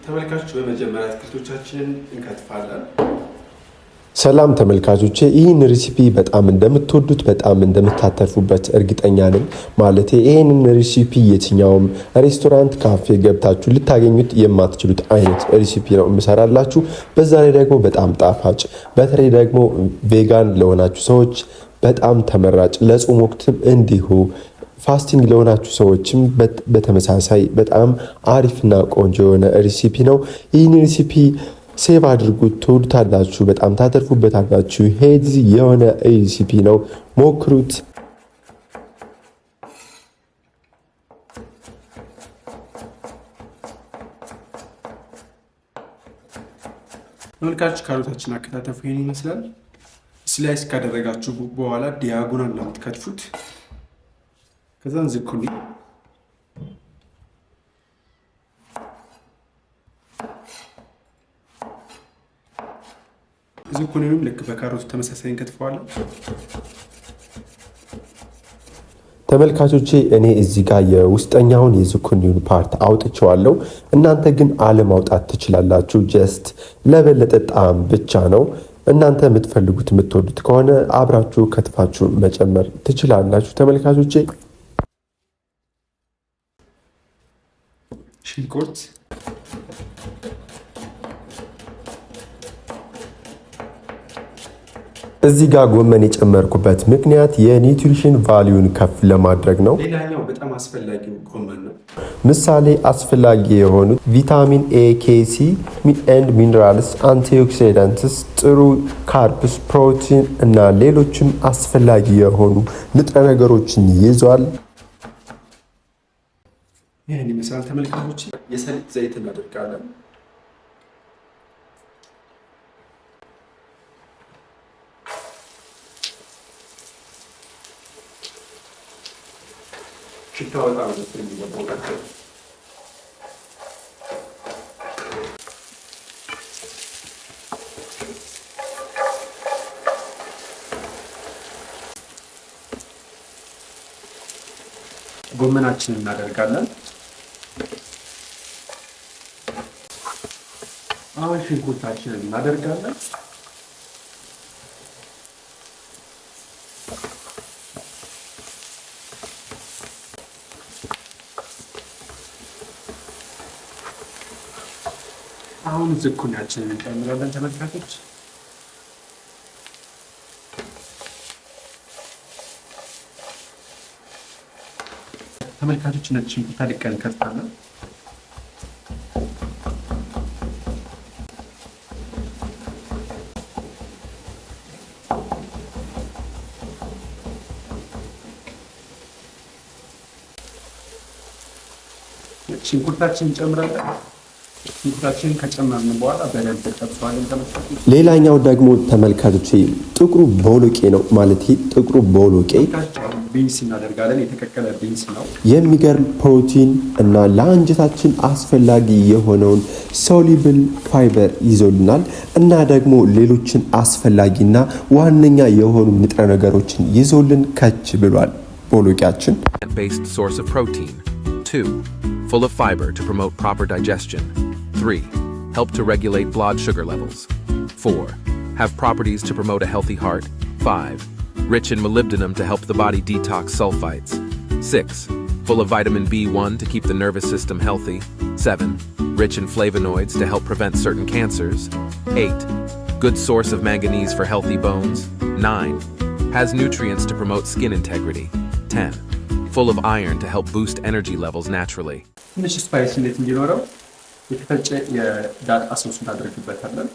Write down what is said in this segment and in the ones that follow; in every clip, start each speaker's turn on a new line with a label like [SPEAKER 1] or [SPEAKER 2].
[SPEAKER 1] ተመልካቾች በመጀመሪያ አትክልቶቻችንን እንከትፋለን።
[SPEAKER 2] ሰላም ተመልካቾቼ ይህን ሬሲፒ በጣም እንደምትወዱት በጣም እንደምታተርፉበት እርግጠኛ ነኝ። ማለት ይሄንን ሬሲፒ የትኛውም ሬስቶራንት ካፌ ገብታችሁ ልታገኙት የማትችሉት አይነት ሬሲፒ ነው የምሰራላችሁ። በዛ ላይ ደግሞ በጣም ጣፋጭ፣ በተለይ ደግሞ ቬጋን ለሆናችሁ ሰዎች በጣም ተመራጭ፣ ለጾም ወቅትም እንዲሁ ፋስቲንግ ለሆናችሁ ሰዎችም በተመሳሳይ በጣም አሪፍና ቆንጆ የሆነ ሬሲፒ ነው። ይህን ሬሲፒ ሴቭ አድርጉት፣ ትወዱታላችሁ፣ በጣም ታተርፉበታላችሁ። ሄልዚ የሆነ ሬሲፒ ነው፣ ሞክሩት።
[SPEAKER 1] ተመልካቾች ካሮታችን አከታተፉ ይሄን ይመስላል። ስላይስ ካደረጋችሁ በኋላ ዲያጎናል ነው የምትከትፉት። ከዛን ዝኩኒ ዝኩኒንም ልክ በካሮት ተመሳሳይ እንከትፈዋለን።
[SPEAKER 2] ተመልካቾቼ እኔ እዚህ ጋር የውስጠኛውን የዝኩኒውን ፓርት አውጥቼዋለሁ። እናንተ ግን አለማውጣት ትችላላችሁ። ጀስት ለበለጠ ጣዕም ብቻ ነው። እናንተ የምትፈልጉት የምትወዱት ከሆነ አብራችሁ ከትፋችሁ መጨመር ትችላላችሁ። ተመልካቾቼ
[SPEAKER 1] ሽንኩርት፣
[SPEAKER 2] እዚህ ጋር ጎመን የጨመርኩበት ምክንያት የኒውትሪሽን ቫልዩን ከፍ ለማድረግ ነው።
[SPEAKER 1] ሌላኛው በጣም አስፈላጊ ጎመን ነው።
[SPEAKER 2] ምሳሌ አስፈላጊ የሆኑት ቪታሚን ኤ፣ ኬ፣ ሲ ኤንድ ሚነራልስ፣ አንቲኦክሲዳንትስ፣ ጥሩ ካርብስ፣ ፕሮቲን እና ሌሎችም አስፈላጊ የሆኑ ንጥረ ነገሮችን ይዟል።
[SPEAKER 1] ይህን ይመስላል ተመልካቾች። የሰሊጥ ዘይት እናደርጋለን። ሽታው በጣም ደስ የሚል ነው። ጎመናችንን እናደርጋለን። አሁን ሽንኩርታችንን እናደርጋለን። አሁን ዝኩኒያችንን እንጨምራለን ተመልካቾች። ተመልካቾች ነጭ ሽንኩርት አድቀን እንከትፋለን። ሽንኩርታችንን እንጨምራለን። ሽንኩርታችንን ከጨመርን በኋላ በደንብ ተጠብሷለን ተመልካቾች።
[SPEAKER 2] ሌላኛው ደግሞ ተመልካቾች ጥቁሩ ቦሎቄ ነው። ማለት ጥቁሩ ቦሎቄ
[SPEAKER 1] ቢንስ እናደርጋለን። የተቀቀለ ቢንስ ነው።
[SPEAKER 2] የሚገርም ፕሮቲን እና ለአንጀታችን አስፈላጊ የሆነውን ሶሉብል ፋይበር ይዞልናል እና ደግሞ ሌሎችን አስፈላጊና ዋነኛ የሆኑ ንጥረ ነገሮችን ይዞልን ከች ብሏል ቦሎቄያችን።
[SPEAKER 3] Based source of protein. 2. Full of fiber to promote proper digestion. 3. Help to regulate blood sugar levels. 4. Have properties to promote a healthy heart. 5. Rich in molybdenum to help the body detox sulfites. 6. Full of vitamin B1 to keep the nervous system healthy. 7. Rich in flavonoids to help prevent certain cancers. 8. Good source of manganese for healthy bones. 9. Has nutrients to promote skin integrity. 10. Full of iron to help boost energy levels naturally.
[SPEAKER 1] ትንሽ ስፓይስ እንዴት እንዲኖረው የተፈጨ የዳጣ ሶስ እናደርግበታለን።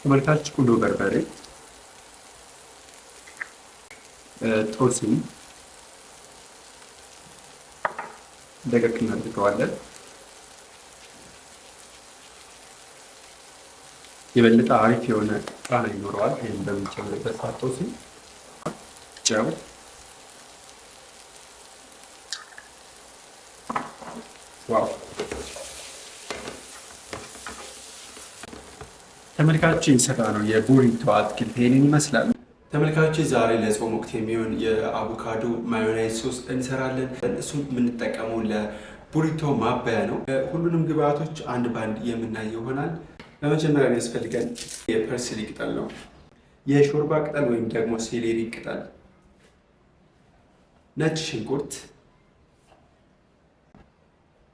[SPEAKER 1] ተመልካቾች ቁንዶ በርበሬ፣ ጦስኝ ደቀቅ እናድርገዋለን። የበለጠ አሪፍ የሆነ ቃና ይኖረዋል። ይህን በምንጨምርበት ሰዓት ጦስኝ፣ ጨው፣ ዋው ተመልካቾች የሰራ ነው የቡሪቶ አትክልት ይሄንን ይመስላል። ተመልካቾች ዛሬ ለጾም ወቅት የሚሆን የአቮካዶ ማዮኔዝ ሶስ እንሰራለን። እሱን የምንጠቀመው ቡሪቶ ማባያ ነው። ሁሉንም ግብአቶች አንድ ባንድ የምናይ ይሆናል። በመጀመሪያ የሚያስፈልገን የፐርስሊ ቅጠል ነው። የሾርባ ቅጠል ወይም ደግሞ ሴሌሪ ቅጠል፣ ነጭ ሽንኩርት፣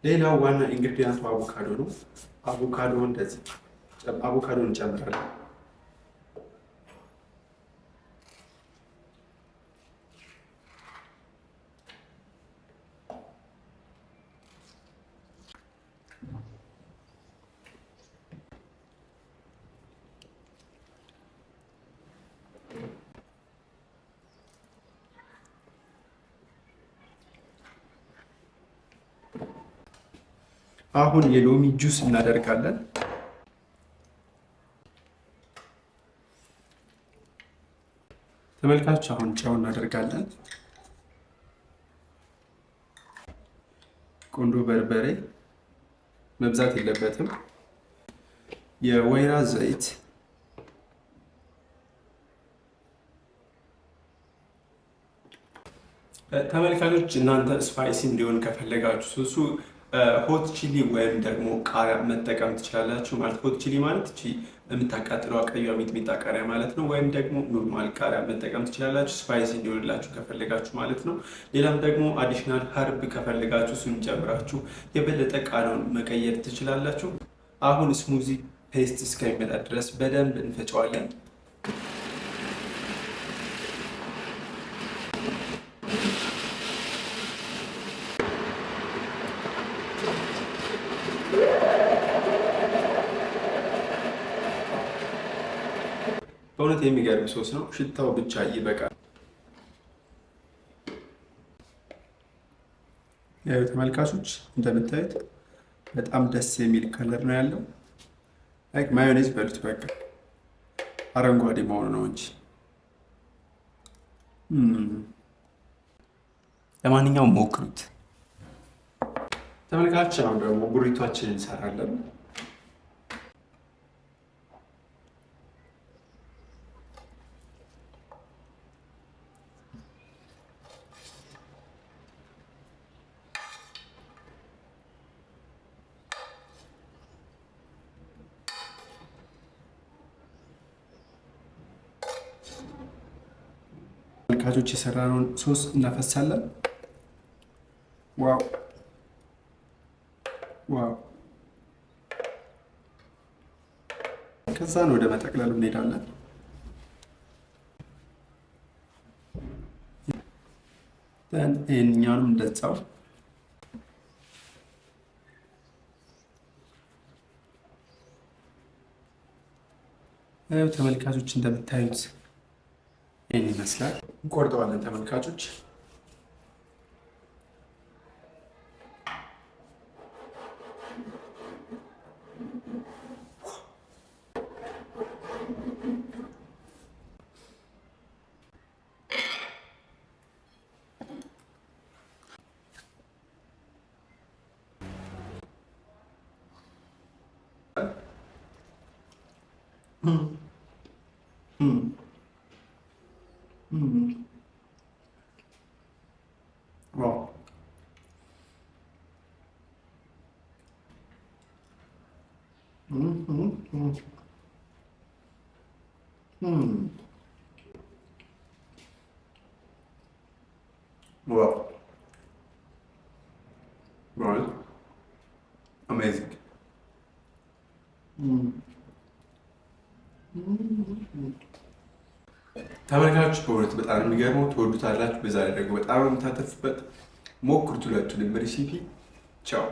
[SPEAKER 1] ሌላው ዋና ኢንግሪዲየንቱ አቮካዶ ነው። አቮካዶ እንጨምራለን። አሁን የሎሚ ጁስ እናደርጋለን። ተመልካቾች አሁን ጨው እናደርጋለን። ቁንዶ በርበሬ መብዛት የለበትም። የወይራ ዘይት፣ ተመልካቾች እናንተ ስፓይሲ እንዲሆን ከፈለጋችሁ ሶሱ ሆት ቺሊ ወይም ደግሞ ቃሪያ መጠቀም ትችላላችሁ። ማለት ሆት ቺሊ ማለት እቺ የምታቃጥለው ቀይዋ ሚጥሚጣ ቃሪያ ማለት ነው። ወይም ደግሞ ኖርማል ቃሪያ መጠቀም ትችላላችሁ፣ ስፓይሲ እንዲሆንላችሁ ከፈለጋችሁ ማለት ነው። ሌላም ደግሞ አዲሽናል ሀርብ ከፈለጋችሁ እሱን ጨምራችሁ የበለጠ ቃናውን መቀየር ትችላላችሁ። አሁን ስሙዚ ፔስት እስከሚመጣ ድረስ በደንብ እንፈጨዋለን። በእውነት የሚገርም ሶስ ነው። ሽታው ብቻ ይበቃል። ያው ተመልካቾች እንደምታዩት በጣም ደስ የሚል ከለር ነው ያለው። ላይክ ማዮኔዝ በሉት በቃ አረንጓዴ መሆኑ ነው እንጂ። ለማንኛውም ሞክሩት ተመልካቾች። አሁን ደግሞ ቡሪቷችንን እንሰራለን። ተመልካቾች የሰራነውን ሶስ እናፈሳለን። ዋው ዋው! ከዛን ወደ መጠቅለሉ እንሄዳለን። ይህኛውንም እንደዛው። ተመልካቾች እንደምታዩት ይህን ይመስላል። እንቆርጠዋለን ተመልካቾች። Wow. Wow. Right. Amazing. ተመልካቾች በእውነት በጣም የሚገርመው ትወዱታላችሁ። በዛ ላይ ደግሞ በጣም የምታተርፉበት። ሞክሩት ሁለቱንም ሬሲፒ። ቻው